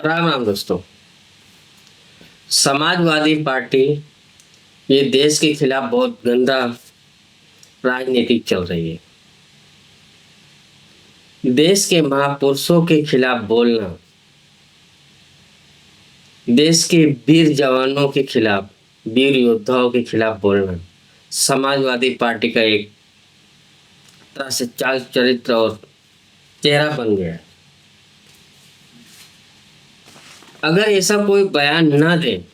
राम राम दोस्तों। समाजवादी पार्टी ये देश के खिलाफ बहुत गंदा राजनीतिक चल रही है। देश के महापुरुषों के खिलाफ बोलना, देश के वीर जवानों के खिलाफ, वीर योद्धाओं के खिलाफ बोलना समाजवादी पार्टी का एक तरह से चाल चरित्र और चेहरा बन गया है। अगर ऐसा कोई बयान ना दे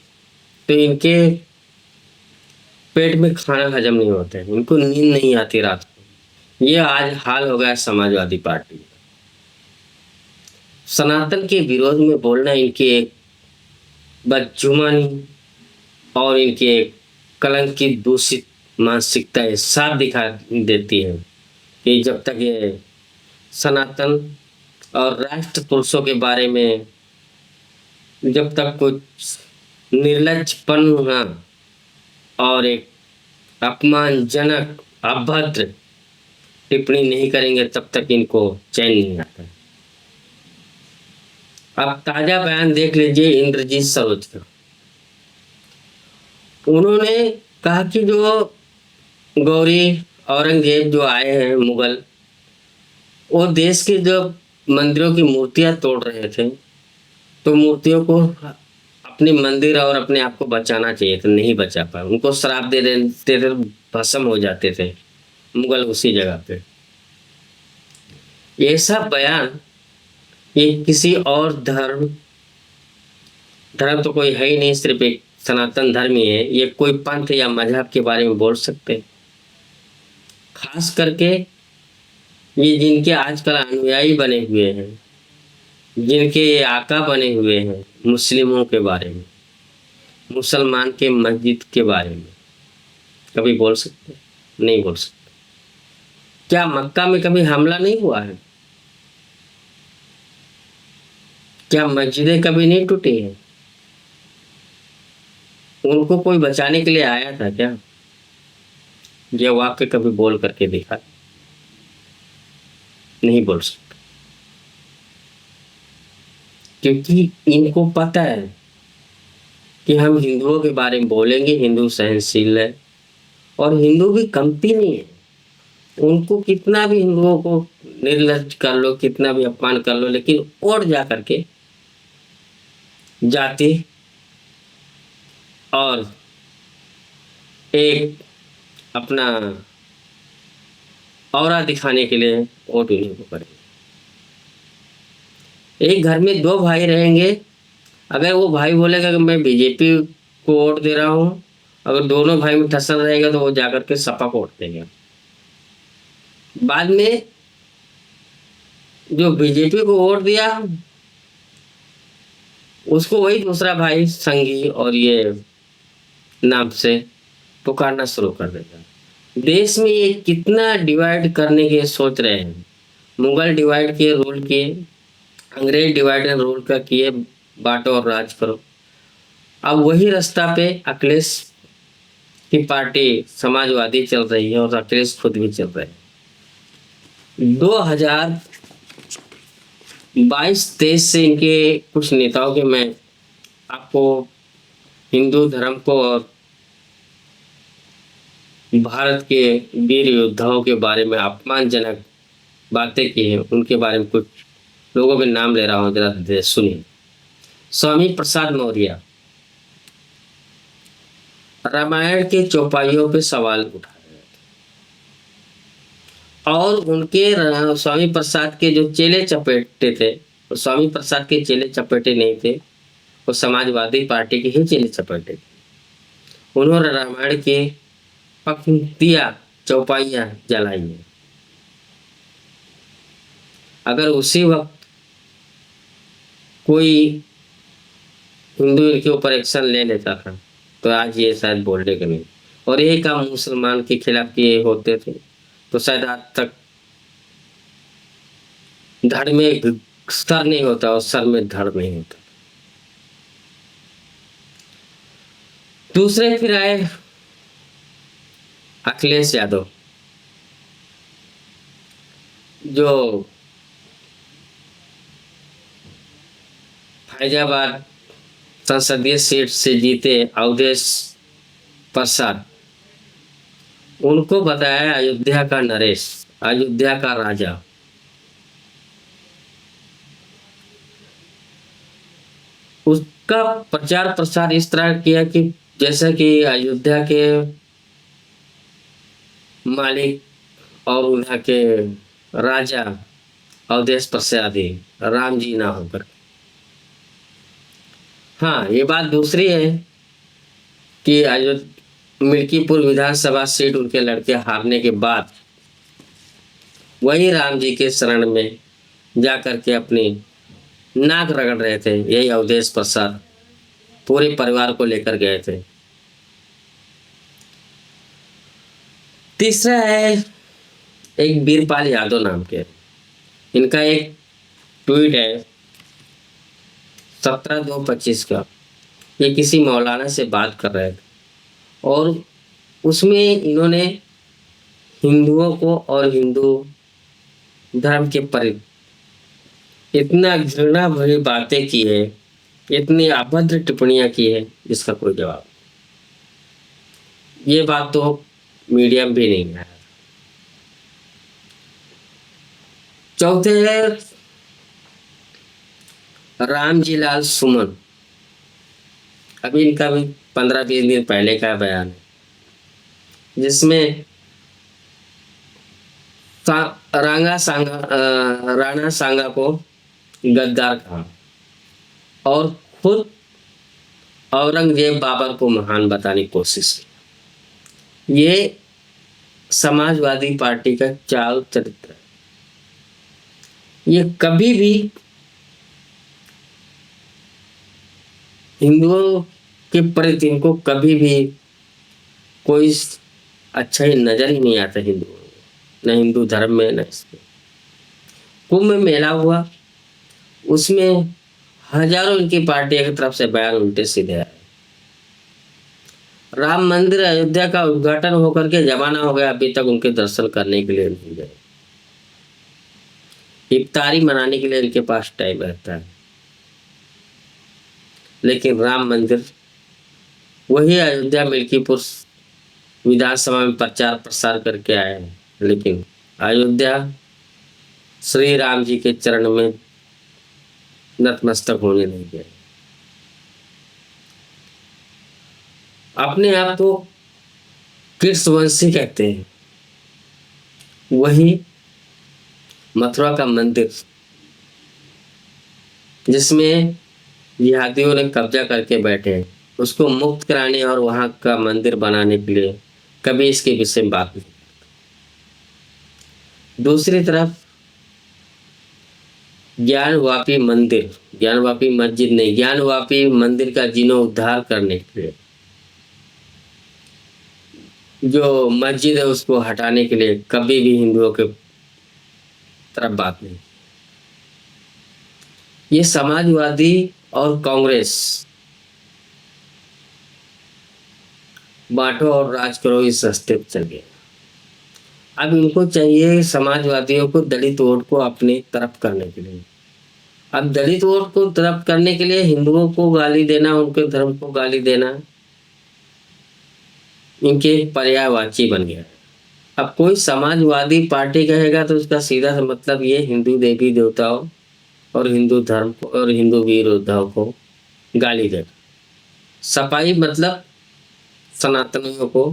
तो इनके पेट में खाना हजम नहीं होता है, इनको नींद नहीं आती रात को। ये आज हाल हो गया समाजवादी पार्टी का। सनातन के विरोध में बोलना इनकी एक बदजुबानी और इनकी एक कलंकित दूषित मानसिकता ये साफ दिखा देती है कि जब तक ये सनातन और राष्ट्र पुरुषों के बारे में जब तक कुछ निर्लज्जपन ना और एक अपमानजनक अभद्र टिप्पणी नहीं करेंगे तब तक इनको चैन नहीं आता। अब ताजा बयान देख लीजिए इंद्रजीत सरोज का। उन्होंने कहा कि जो गौरी औरंगजेब जो आए हैं मुगल, वो देश के जो मंदिरों की मूर्तियां तोड़ रहे थे, तो मूर्तियों को अपने मंदिर और अपने आप को बचाना चाहिए था, नहीं बचा पाए। उनको श्राप दे देते थे, भस्म हो जाते थे मुगल उसी जगह पे। ये सब बयान ये किसी और धर्म तो कोई है ही नहीं, सिर्फ एक सनातन धर्म ही है। ये कोई पंथ या मजहब के बारे में बोल सकते हैं। खास करके ये जिनके आजकल अनुयायी बने हुए हैं, जिनके ये आका बने हुए हैं, मुस्लिमों के बारे में, मुसलमान के मस्जिद के बारे में कभी बोल सकते? नहीं बोल सकते। क्या मक्का में कभी हमला नहीं हुआ है? क्या मस्जिदें कभी नहीं टूटी हैं? उनको कोई बचाने के लिए आया था क्या? ये वाक्य कभी बोल करके देखा? नहीं बोल सकते, क्योंकि इनको पता है कि हम हिंदुओं के बारे में बोलेंगे, हिंदू सहनशील है और हिंदू भी कमती नहीं है। उनको कितना भी हिंदुओं को निर्लज्ज कर लो, कितना भी अपमान कर लो, लेकिन और जा करके जाति और एक अपना औरा दिखाने के लिए वोट उन्हीं को करेंगे। एक घर में दो भाई रहेंगे, अगर वो भाई बोलेगा कि मैं बीजेपी को वोट दे रहा हूँ, अगर दोनों भाई में ठसर रहेगा तो वो जाकर के सपा को वोट देंगे। बाद में जो बीजेपी को वोट दिया उसको वही दूसरा भाई संघी और ये नाम से पुकारना शुरू कर देगा। देश में ये कितना डिवाइड करने की सोच रहे हैं। मुगल डिवाइड किए, रूल किए, अंग्रेज डिवाइड एंड रूल का किए, बांटो और राज करो। अब वही रास्ता पे अखिलेश की पार्टी समाजवादी चल रही है और अखिलेश खुद भी चल रहे हैं। 2022-23 से इनके कुछ नेताओं के मैं आपको हिंदू धर्म को और भारत के वीर योद्धाओं के बारे में अपमानजनक बातें की हैं, उनके बारे में कुछ लोगों के नाम ले रहा हूँ, जरा सुनिए। स्वामी प्रसाद मौर्य रामायण के चौपाइयों पे सवाल उठा रहे थे और उनके स्वामी प्रसाद के जो चेले चपेटे थे, वो स्वामी प्रसाद के चेले चपेटे नहीं थे, वो समाजवादी पार्टी के ही चेले चपेटे थे। उन्होंने रामायण के पंक्तियां, चौपाइयां जलाई हैं। अगर उसी वक्त कोई हिंदू इनके ऊपर एक्शन ले लेता था तो आज ये शायद बोलने के नहीं, और यही काम मुसलमान के खिलाफ किए होते थे तो शायद आज तक धड़ में सर नहीं होता और सर में धड़ नहीं होता। दूसरे फिर आए अखिलेश यादव, जो फैजाबाद संसदीय सीट से जीते अवधेश प्रसाद, उनको बताया अयोध्या का नरेश, अयोध्या का राजा। उसका प्रचार प्रसार इस तरह किया कि जैसा कि अयोध्या के मालिक और उनके के राजा अवधेश प्रसाद ही, राम जी ना होकर। हाँ, ये बात दूसरी है कि मिल्कीपुर विधानसभा सीट उनके लड़के हारने के बाद वही राम जी के शरण में जाकर के अपनी नाक रगड़ रहे थे। यही अवधेश प्रसाद पूरे परिवार को लेकर गए थे। तीसरा है एक वीरपाल यादव नाम के, इनका एक ट्वीट है 17/2/25 का। ये किसी मौलाना से बात कर रहे थे और उसमें इन्होंने हिंदुओं को और हिंदू धर्म के प्रति इतना घृणा भरी बातें की है, इतनी अभद्र टिप्पणियां की है, जिसका कोई जवाब। ये बात तो मीडिया में भी नहीं है। चौथे है रामजी लाल सुमन। अभी इनका भी 15-20 दिन पहले का बयान है, जिसमें राणा सांगा को गद्दार कहा और खुद औरंगजेब बाबर को महान बताने की कोशिश की। ये समाजवादी पार्टी का चाल चरित्र है। ये कभी भी हिंदुओं के प्रति इनको कभी भी कोई अच्छा ही नजर ही नहीं आता हिंदुओं में, न हिंदू धर्म में न इसमें। कुंभ मेला हुआ, उसमें हजारों इनकी पार्टी की तरफ से बयान उल्टे सीधे आए। राम मंदिर अयोध्या का उद्घाटन होकर के जमाना हो गया, अभी तक उनके दर्शन करने के लिए नहीं गए। इफ्तारी मनाने के लिए इनके पास टाइम रहता है, लेकिन राम मंदिर वही अयोध्या मिल्कीपुर विधानसभा में प्रचार प्रसार करके आए हैं, लेकिन अयोध्या श्री राम जी के चरण में नतमस्तक होने नहीं गए। अपने आप को कृष्णवंशी कहते हैं। वही मथुरा का मंदिर जिसमें जिहादियों ने कब्जा करके बैठे हैं, उसको मुक्त कराने और वहां का मंदिर बनाने के लिए कभी इसके विषय में बात नहीं। दूसरी तरफ ज्ञानवापी मंदिर, ज्ञानवापी मस्जिद नहीं, ज्ञानवापी मंदिर का जीर्णोद्धार करने के लिए जो मस्जिद है उसको हटाने के लिए कभी भी हिंदुओं के तरफ बात नहीं। ये समाजवादी और कांग्रेस बांटो और राज करो इस रास्ते पर चल गए। अब इनको चाहिए समाजवादियों को दलित वोट को अपनी तरफ करने के लिए। अब दलित वोट को तरफ करने के लिए हिंदुओं को गाली देना, उनके धर्म को गाली देना इनके पर्यायवाची बन गया। अब कोई समाजवादी पार्टी कहेगा तो उसका सीधा सा मतलब ये हिंदू देवी देवताओं और हिंदू धर्म को और हिंदू वीर योद्धाओं को गाली देगा। सफाई मतलब सनातनियों को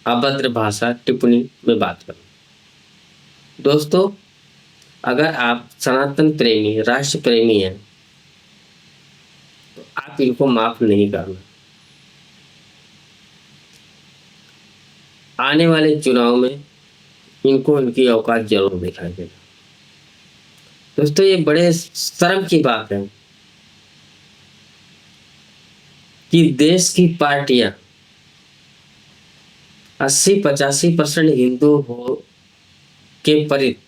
अभद्र भाषा टिप्पणी में बात करना। दोस्तों, अगर आप सनातन प्रेमी, राष्ट्र प्रेमी हैं तो आप इनको माफ नहीं करना। आने वाले चुनाव में इनको इनकी औकात जरूर दिखाई देगा। दोस्तों, ये बड़े शर्म की बात है कि देश की पार्टियां 80-85% हिंदू हो के परित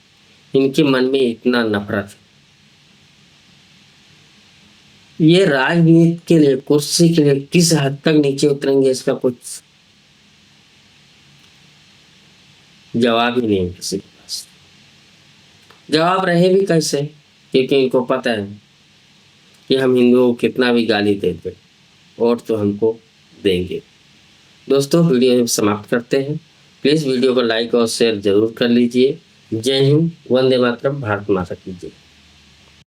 इनके मन में इतना नफरत है। ये राजनीति के लिए, कुर्सी के लिए किस हद तक नीचे उतरेंगे इसका कुछ जवाब ही नहीं है किसी के पास। जवाब रहे भी कैसे, क्योंकि इनको पता है कि हम हिंदुओं को कितना भी गाली देते वोट तो हमको देंगे। दोस्तों वीडियो समाप्त करते हैं। प्लीज़ वीडियो को लाइक और शेयर जरूर कर लीजिए। जय हिंद, वंदे मातरम, भारत माता की जय।